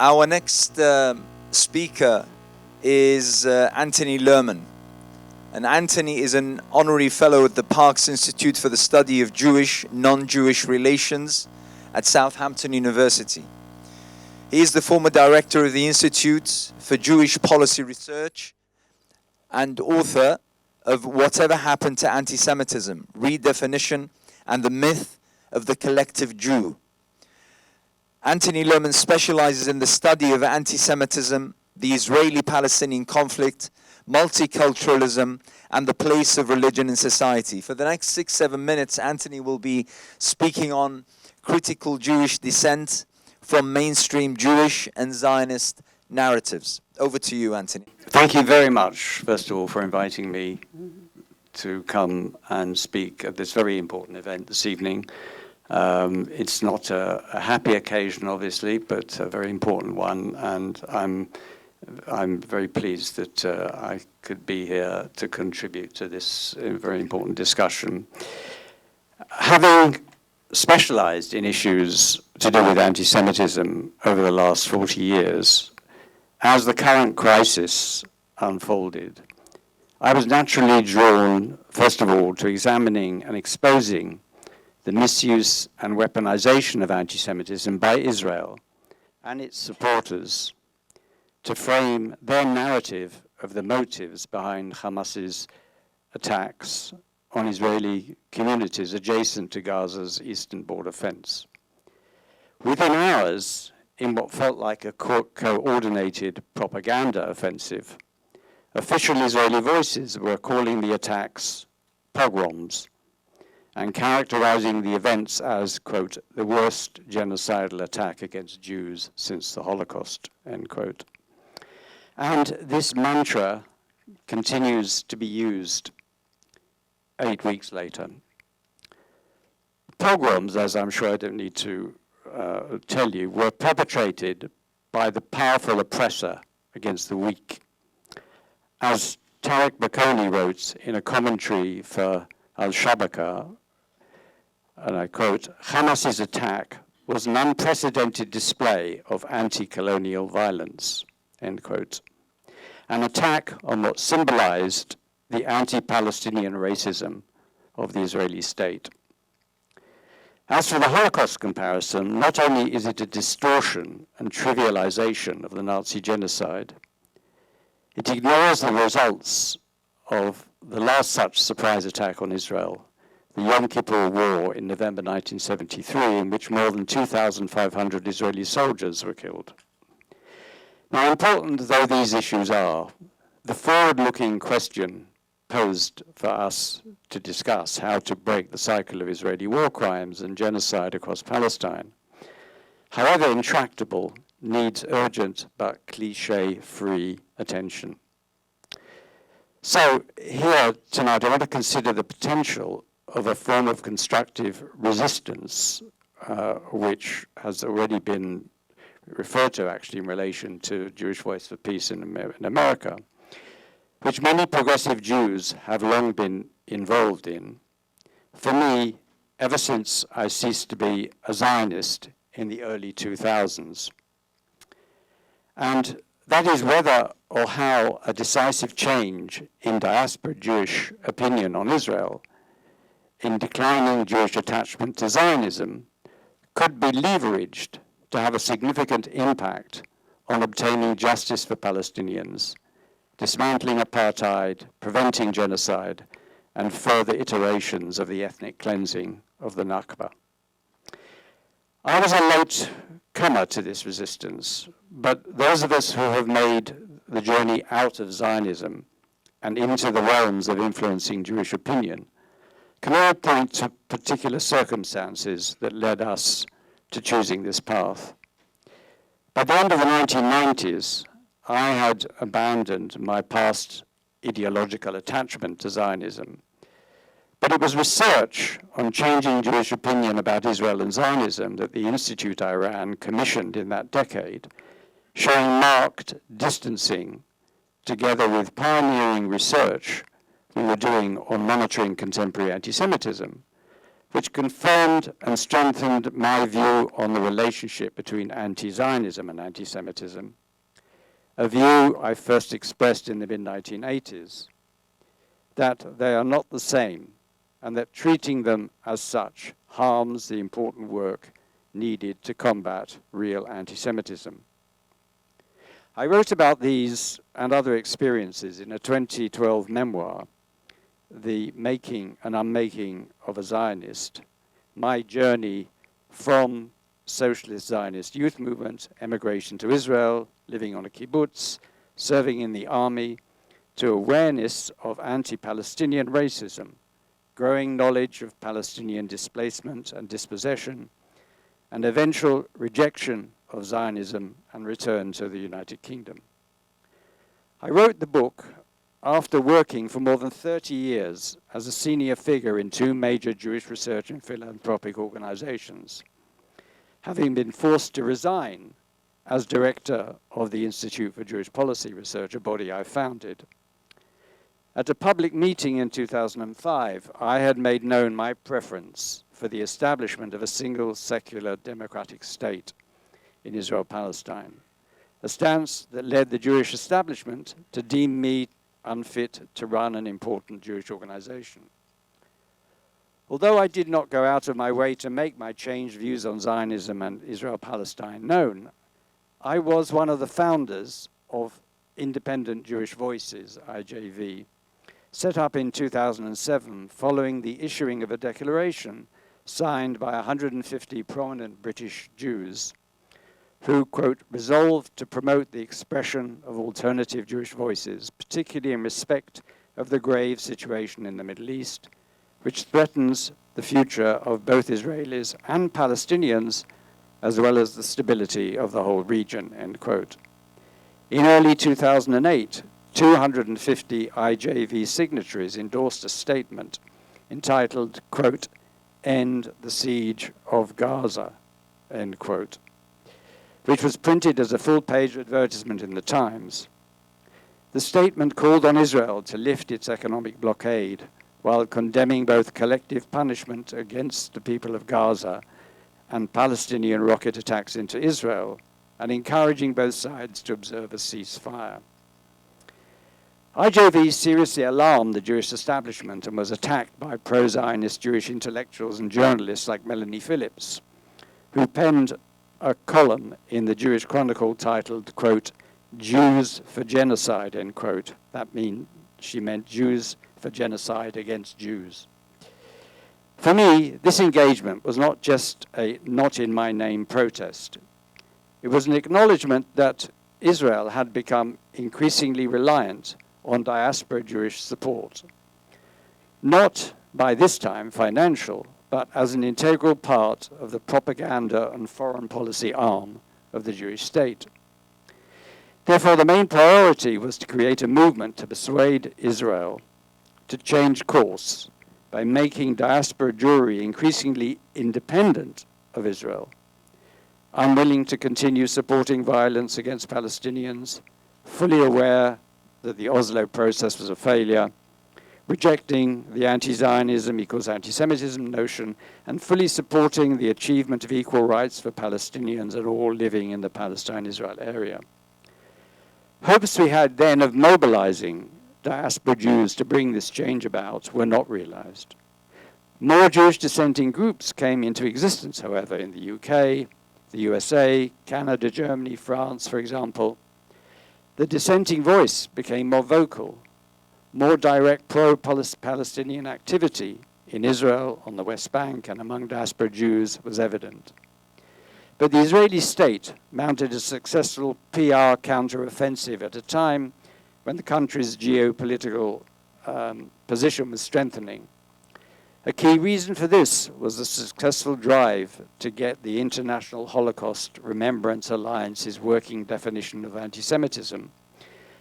Our next speaker is Antony Lerman. And Antony is an honorary fellow at the Parkes Institute for the Study of Jewish-Non-Jewish Relations at Southampton University. He is the former director of the Institute for Jewish Policy Research and author of Whatever Happened to Anti-Semitism, Redefinition and the Myth of the Collective Jew. Antony Lerman specializes in the study of anti-Semitism, the Israeli-Palestinian conflict, multiculturalism, and the place of religion in society. For the next 6-7 minutes, Antony will be speaking on critical Jewish dissent from mainstream Jewish and Zionist narratives. Over to you, Antony. Thank you very much, first of all, for inviting me to come and speak at this very important event this evening. It's not a happy occasion, obviously, but a very important one, and I'm very pleased that I could be here to contribute to this very important discussion. Having specialized in issues to do with anti-Semitism over the last 40 years, as the current crisis unfolded, I was naturally drawn, first of all, to examining and exposing the misuse and weaponization of anti-Semitism by Israel and its supporters to frame their narrative of the motives behind Hamas's attacks on Israeli communities adjacent to Gaza's eastern border fence. Within hours, in what felt like a coordinated propaganda offensive, official Israeli voices were calling the attacks pogroms and characterizing the events as, quote, the worst genocidal attack against Jews since the Holocaust, end quote. And this mantra continues to be used 8 weeks later. Pogroms, as I'm sure I don't need to tell you, were perpetrated by the powerful oppressor against the weak. As Tarek Bakoni wrote in a commentary for Al-Shabaka, and I quote, Hamas's attack was an unprecedented display of anti-colonial violence, end quote. An attack on what symbolized the anti-Palestinian racism of the Israeli state. As for the Holocaust comparison, not only is it a distortion and trivialization of the Nazi genocide, it ignores the results of the last such surprise attack on Israel, the Yom Kippur War in November 1973, in which more than 2,500 Israeli soldiers were killed. Now, important though these issues are, the forward-looking question posed for us to discuss how to break the cycle of Israeli war crimes and genocide across Palestine, however intractable, needs urgent but cliché-free attention. So here tonight I want to consider the potential of a form of constructive resistance, which has already been referred to actually in relation to Jewish Voice for Peace in America, which many progressive Jews have long been involved in. For me, ever since I ceased to be a Zionist in the early 2000s. And that is whether or how a decisive change in diaspora Jewish opinion on Israel, in declining Jewish attachment to Zionism, could be leveraged to have a significant impact on obtaining justice for Palestinians, dismantling apartheid, preventing genocide, and further iterations of the ethnic cleansing of the Nakba. I was a late comer to this resistance, but those of us who have made the journey out of Zionism and into the realms of influencing Jewish opinion can all point to particular circumstances that led us to choosing this path. By the end of the 1990s, I had abandoned my past ideological attachment to Zionism, but it was research on changing Jewish opinion about Israel and Zionism that the institute I ran commissioned in that decade, showing marked distancing together with pioneering research we were doing on monitoring contemporary anti-Semitism, which confirmed and strengthened my view on the relationship between anti-Zionism and anti-Semitism, a view I first expressed in the mid-1980s, that they are not the same, and that treating them as such harms the important work needed to combat real anti-Semitism. I wrote about these and other experiences in a 2012 memoir, The Making and Unmaking of a Zionist, my journey from socialist Zionist youth movement, emigration to Israel, living on a kibbutz, serving in the army, to awareness of anti-Palestinian racism, growing knowledge of Palestinian displacement and dispossession, and eventual rejection of Zionism and return to the United Kingdom. I wrote the book after working for more than 30 years as a senior figure in two major Jewish research and philanthropic organizations, having been forced to resign as director of the Institute for Jewish Policy Research, a body I founded. At a public meeting in 2005, I had made known my preference for the establishment of a single secular democratic state in Israel-Palestine, a stance that led the Jewish establishment to deem me unfit to run an important Jewish organization. Although I did not go out of my way to make my changed views on Zionism and Israel-Palestine known, I was one of the founders of Independent Jewish Voices, IJV, set up in 2007 following the issuing of a declaration signed by 150 prominent British Jews who, quote, resolved to promote the expression of alternative Jewish voices, particularly in respect of the grave situation in the Middle East, which threatens the future of both Israelis and Palestinians, as well as the stability of the whole region, end quote. In early 2008, 250 IJV signatories endorsed a statement entitled, quote, End the Siege of Gaza, end quote, which was printed as a full-page advertisement in the Times. The statement called on Israel to lift its economic blockade while condemning both collective punishment against the people of Gaza and Palestinian rocket attacks into Israel, and encouraging both sides to observe a ceasefire. IJV seriously alarmed the Jewish establishment and was attacked by pro-Zionist Jewish intellectuals and journalists like Melanie Phillips, who penned a column in the Jewish Chronicle titled, quote, Jews for genocide, end quote. That she meant Jews for genocide against Jews. For me, this engagement was not just a not in my name protest. It was an acknowledgement that Israel had become increasingly reliant on diaspora Jewish support. Not by this time financial, but as an integral part of the propaganda and foreign policy arm of the Jewish state. Therefore, the main priority was to create a movement to persuade Israel to change course by making diaspora Jewry increasingly independent of Israel, unwilling to continue supporting violence against Palestinians, fully aware that the Oslo process was a failure, rejecting the anti-Zionism equals anti-Semitism notion, and fully supporting the achievement of equal rights for Palestinians and all living in the Palestine-Israel area. Hopes we had then of mobilizing diaspora Jews to bring this change about were not realized. More Jewish dissenting groups came into existence, however, in the UK, the USA, Canada, Germany, France, for example. The dissenting voice became more vocal. More direct pro-Palestinian activity in Israel, on the West Bank, and among diaspora Jews was evident. But the Israeli state mounted a successful PR counter-offensive at a time when the country's geopolitical position was strengthening. A key reason for this was the successful drive to get the International Holocaust Remembrance Alliance's working definition of anti-Semitism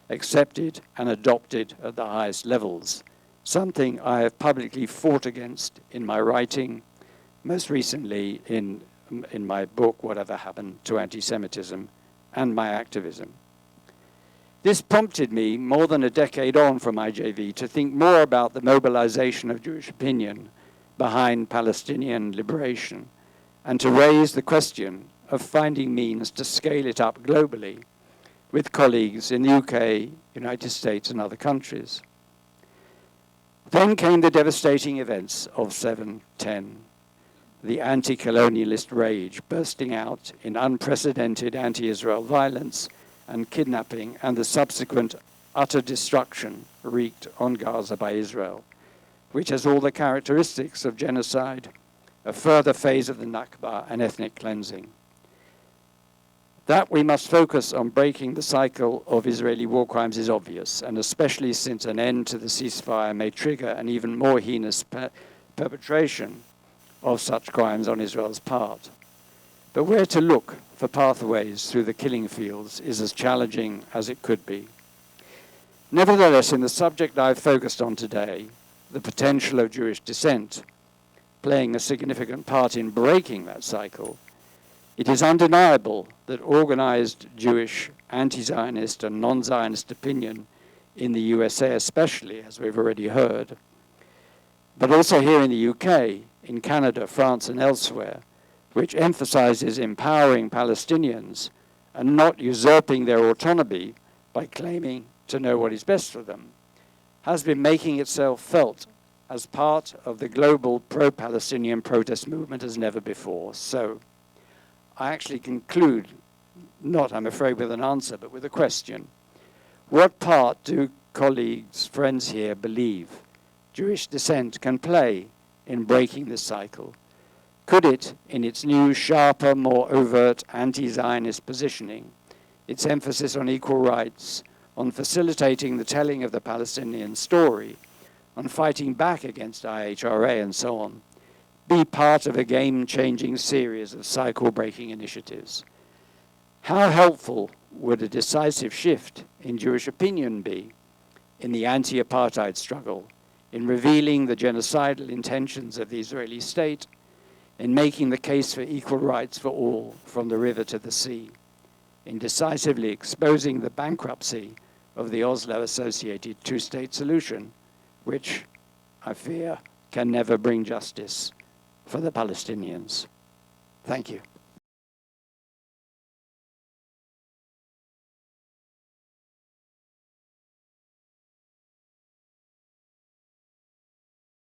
accepted and adopted at the highest levels, something I have publicly fought against in my writing, most recently in my book, Whatever Happened to Anti-Semitism, and my activism. This prompted me, more than a decade on from IJV, to think more about the mobilization of Jewish opinion behind Palestinian liberation, and to raise the question of finding means to scale it up globally with colleagues in the UK, United States, and other countries. Then came the devastating events of 7/10, the anti-colonialist rage bursting out in unprecedented anti-Israel violence and kidnapping, and the subsequent utter destruction wreaked on Gaza by Israel, which has all the characteristics of genocide, a further phase of the Nakba, and ethnic cleansing. That we must focus on breaking the cycle of Israeli war crimes is obvious, and especially since an end to the ceasefire may trigger an even more heinous perpetration of such crimes on Israel's part. But where to look for pathways through the killing fields is as challenging as it could be. Nevertheless, in the subject I've focused on today, the potential of Jewish dissent playing a significant part in breaking that cycle, it is undeniable that organized Jewish, anti-Zionist and non-Zionist opinion in the USA especially, as we've already heard, but also here in the UK, in Canada, France, and elsewhere, which emphasizes empowering Palestinians and not usurping their autonomy by claiming to know what is best for them, has been making itself felt as part of the global pro-Palestinian protest movement as never before. So I actually conclude, not, I'm afraid, with an answer, but with a question. What part do colleagues, friends here believe Jewish dissent can play in breaking this cycle? Could it, in its new, sharper, more overt anti-Zionist positioning, its emphasis on equal rights, on facilitating the telling of the Palestinian story, on fighting back against IHRA and so on, be part of a game-changing series of cycle-breaking initiatives? How helpful would a decisive shift in Jewish opinion be in the anti-apartheid struggle, in revealing the genocidal intentions of the Israeli state, in making the case for equal rights for all from the river to the sea, in decisively exposing the bankruptcy of the Oslo-associated two-state solution, which, I fear, can never bring justice for the Palestinians? Thank you.